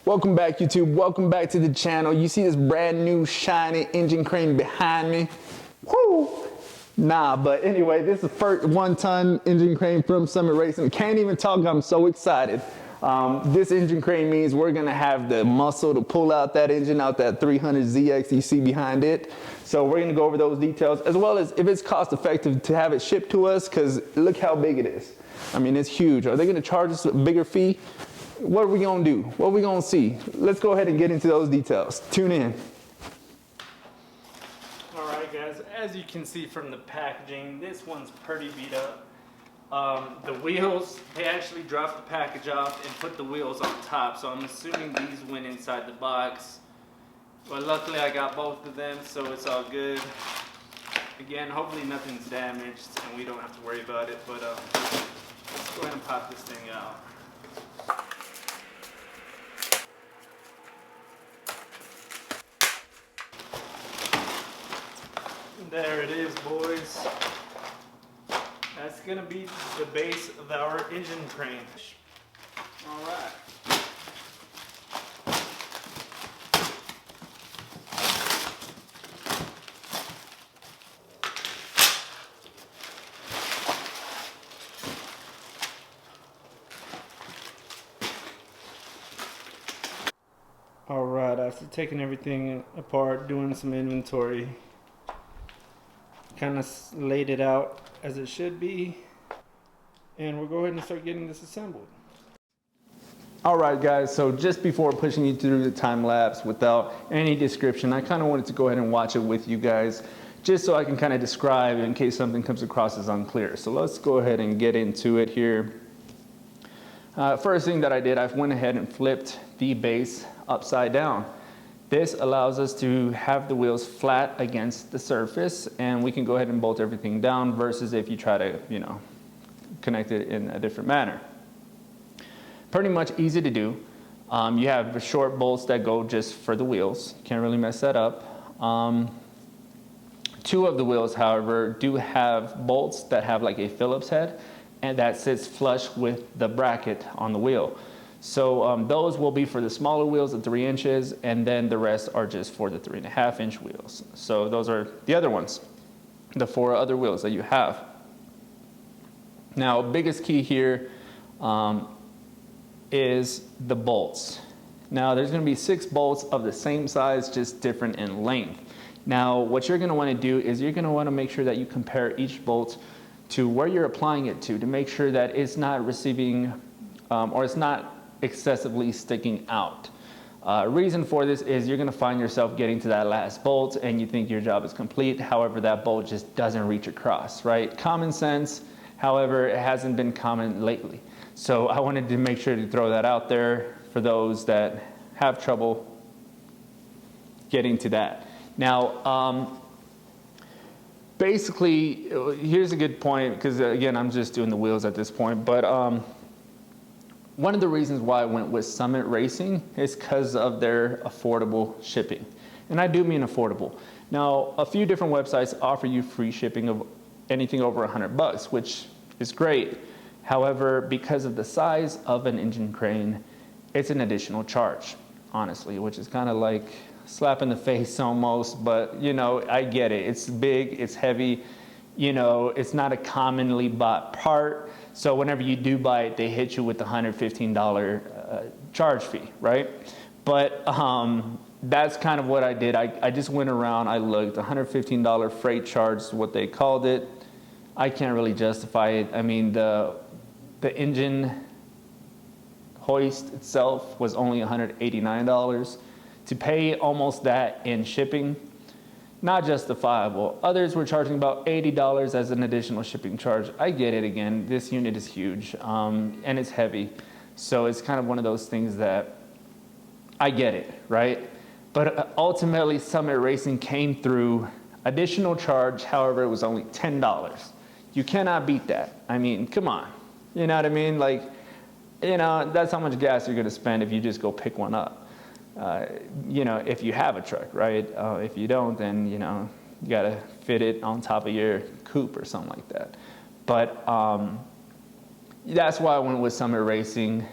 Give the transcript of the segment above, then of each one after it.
Welcome back, YouTube. Welcome back to the channel. You see this brand new shiny engine crane behind me? Woo! Nah, but anyway, this is the first 1-ton engine crane from Summit Racing. Can't even talk, I'm so excited. This engine crane means we're gonna have the muscle to pull out that engine, out that 300ZX you see behind it. So we're gonna go over those details, as well as if it's cost effective to have it shipped to us, because look how big it is. I mean, it's huge. Are they gonna charge us a bigger fee? What are we gonna do? What are we gonna see? Let's go ahead and get into those details. Tune in. All right, guys, as you can see from the packaging, this one's pretty beat up. The wheels, they actually dropped the package off and put the wheels on top, so I'm assuming these went inside the box. But luckily I got both of them, so it's all good. Again, hopefully nothing's damaged and we don't have to worry about it, but let's go ahead and pop this thing out. There it is, boys. That's gonna be the base of our engine crane. All right. All right, after taking everything apart, doing some inventory, kind of laid it out as it should be, and we'll go ahead and start getting this assembled. All right, guys, so just before pushing you through the time lapse without any description, I kind of wanted to go ahead and watch it with you guys, just so I can kind of describe in case something comes across as unclear. So let's go ahead and get into it here. First thing that I did, I went ahead and flipped the base upside down. This allows us to have the wheels flat against the surface, and we can go ahead and bolt everything down versus if you try to, connect it in a different manner. Pretty much easy to do. You have short bolts that go just for the wheels. Can't really mess that up. Two of the wheels, however, do have bolts that have like a Phillips head, and that sits flush with the bracket on the wheel. So those will be for the smaller wheels at 3 inches, and then the rest are just for the 3.5-inch wheels. So those are the other ones, the 4 other wheels that you have. Now, biggest key here is the bolts. Now, there's going to be 6 bolts of the same size, just different in length. Now, what you're going to want to do is you're going to want to make sure that you compare each bolt to where you're applying it to make sure that it's not receiving or it's not excessively sticking out. Reason for this is you're going to find yourself getting to that last bolt and you think your job is complete. However, that bolt just doesn't reach across, right? Common sense, however, it hasn't been common lately. So I wanted to make sure to throw that out there for those that have trouble getting to that. Now, basically, here's a good point, because again, I'm just doing the wheels at this point, but one of the reasons why I went with Summit Racing is because of their affordable shipping. And I do mean affordable. Now, a few different websites offer you free shipping of anything over $100, which is great. However, because of the size of an engine crane, it's an additional charge, honestly, which is kind of like slap in the face almost, but I get it. It's big, it's heavy, it's not a commonly bought part. So whenever you do buy it, they hit you with the $115 charge fee, right? But that's kind of what I did. I just went around, I looked, $115 freight charge is what they called it. I can't really justify it. I mean, the engine hoist itself was only $189. To pay almost that in shipping, not justifiable. Others were charging about $80 as an additional shipping charge. I get it. Again, this unit is huge and it's heavy. So it's kind of one of those things that I get it, right? But ultimately, Summit Racing came through additional charge. However, it was only $10. You cannot beat that. I mean, come on. You know what I mean? Like, that's how much gas you're going to spend if you just go pick one up. If you have a truck, right? If you don't, then, you got to fit it on top of your coupe or something like that. But that's why I went with Summit Racing.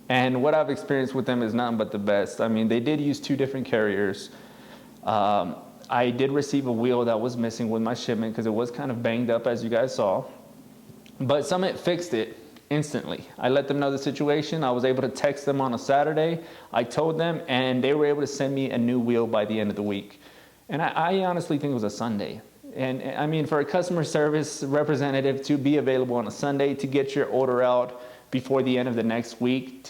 And what I've experienced with them is nothing but the best. I mean, they did use 2 different carriers. I did receive a wheel that was missing with my shipment because it was kind of banged up, as you guys saw. But Summit fixed it instantly. I let them know the situation. I was able to text them on a Saturday. I told them, and they were able to send me a new wheel by the end of the week. And I honestly think it was a Sunday. And I mean, for a customer service representative to be available on a Sunday to get your order out before the end of the next week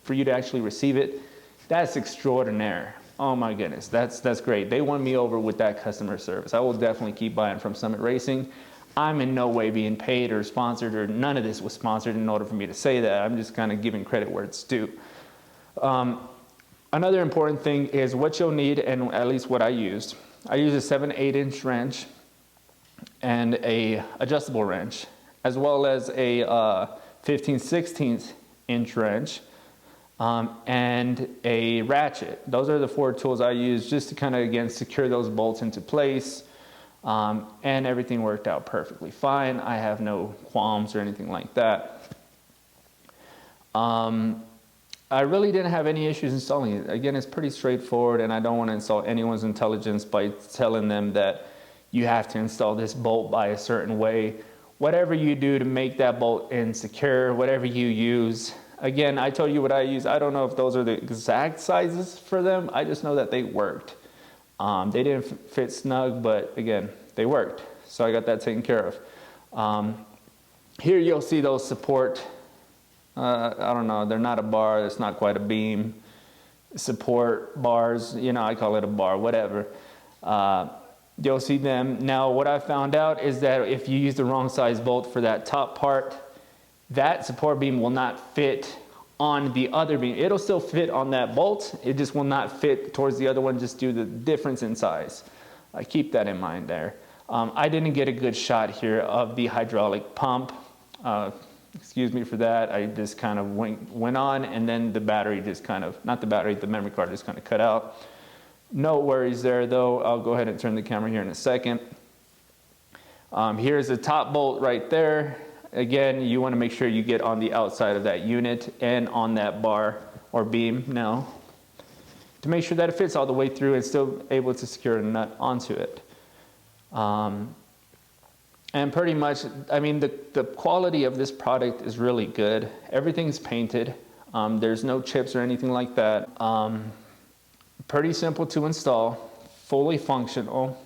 for you to actually receive it, that's extraordinary. Oh my goodness, that's great. They won me over with that customer service. I will definitely keep buying from Summit Racing. I'm in no way being paid or sponsored, or none of this was sponsored in order for me to say that. I'm just kind of giving credit where it's due. Another important thing is what you'll need, and at least what I used. I used a 7/8 inch wrench and a adjustable wrench, as well as a 15/16 inch wrench, and a ratchet. Those are the 4 tools I used just to kind of, again, secure those bolts into place. And everything worked out perfectly fine. I have no qualms or anything like that. I really didn't have any issues installing it. Again, it's pretty straightforward, and I don't want to insult anyone's intelligence by telling them that you have to install this bolt by a certain way. Whatever you do to make that bolt insecure, whatever you use. Again, I told you what I use. I don't know if those are the exact sizes for them. I just know that they worked. They didn't fit snug, but again, they worked. So I got that taken care of. Here you'll see those support, I don't know, they're not a bar, it's not quite a beam. Support bars, you know, I call it a bar, whatever. You'll see them. Now, what I found out is that if you use the wrong size bolt for that top part, that support beam will not fit on the other beam. It'll still fit on that bolt, it just will not fit towards the other one just due to the difference in size. Keep that in mind there. I didn't get a good shot here of the hydraulic pump. Excuse me for that. I just kind of went on, and then the battery just kind of, not the battery, the memory card just kind of cut out. No worries there though. I'll go ahead and turn the camera here in a second. Here's the top bolt right there. Again, you want to make sure you get on the outside of that unit and on that bar or beam now to make sure that it fits all the way through and still able to secure a nut onto it. And pretty much, I mean, the quality of this product is really good. Everything's painted. There's no chips or anything like that. Pretty simple to install, fully functional.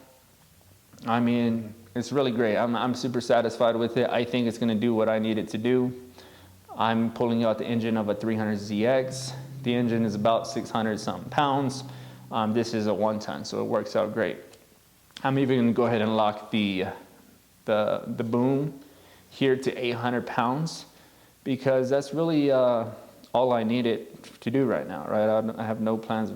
I mean, it's really great. I'm super satisfied with it. I think it's going to do what I need it to do. I'm pulling out the engine of a 300ZX. The engine is about 600 something pounds. This is a 1-ton, so it works out great. I'm even going to go ahead and lock the boom here to 800 pounds because that's really all I need it to do right now, right? I have no plans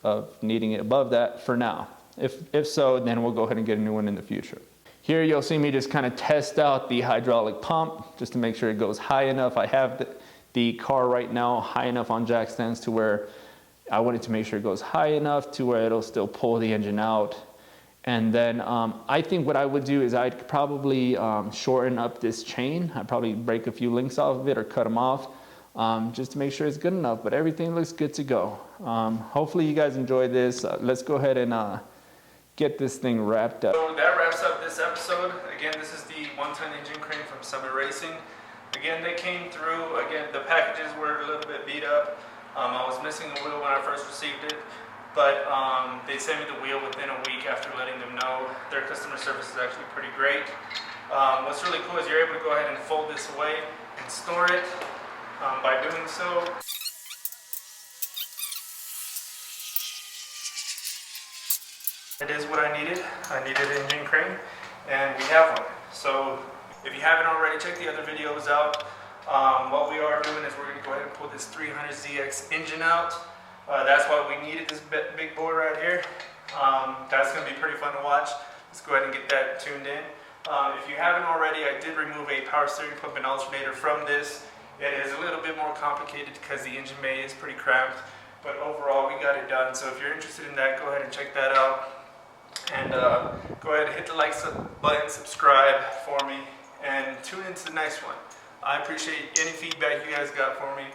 of needing it above that for now. If so, then we'll go ahead and get a new one in the future. Here you'll see me just kind of test out the hydraulic pump just to make sure it goes high enough. I have the car right now high enough on jack stands to where I wanted to make sure it goes high enough to where it'll still pull the engine out. And then I think what I would do is I'd probably shorten up this chain. I'd probably break a few links off of it or cut them off just to make sure it's good enough. But everything looks good to go. Hopefully you guys enjoyed this. Let's go ahead and get this thing wrapped up. So that wraps up this episode. Again, this is the 1-ton engine crane from Summit Racing. Again, they came through. Again, the packages were a little bit beat up. I was missing a wheel when I first received it. But they sent me the wheel within a week after letting them know. Their customer service is actually pretty great. What's really cool is you're able to go ahead and fold this away and store it. By doing so, it is what I needed. I needed an engine crane, and we have one. So if you haven't already, check the other videos out. What we are doing is we're going to go ahead and pull this 300ZX engine out. That's why we needed this big board right here. That's going to be pretty fun to watch. Let's go ahead and get that tuned in. If you haven't already, I did remove a power steering pump and alternator from this. It is a little bit more complicated because the engine bay is pretty cramped, but overall we got it done. So if you're interested in that, go ahead and check that out. And go ahead and hit the like button, subscribe for me, and tune into the next one. I appreciate any feedback you guys got for me.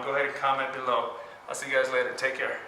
go ahead and comment below. I'll see you guys later. Take care.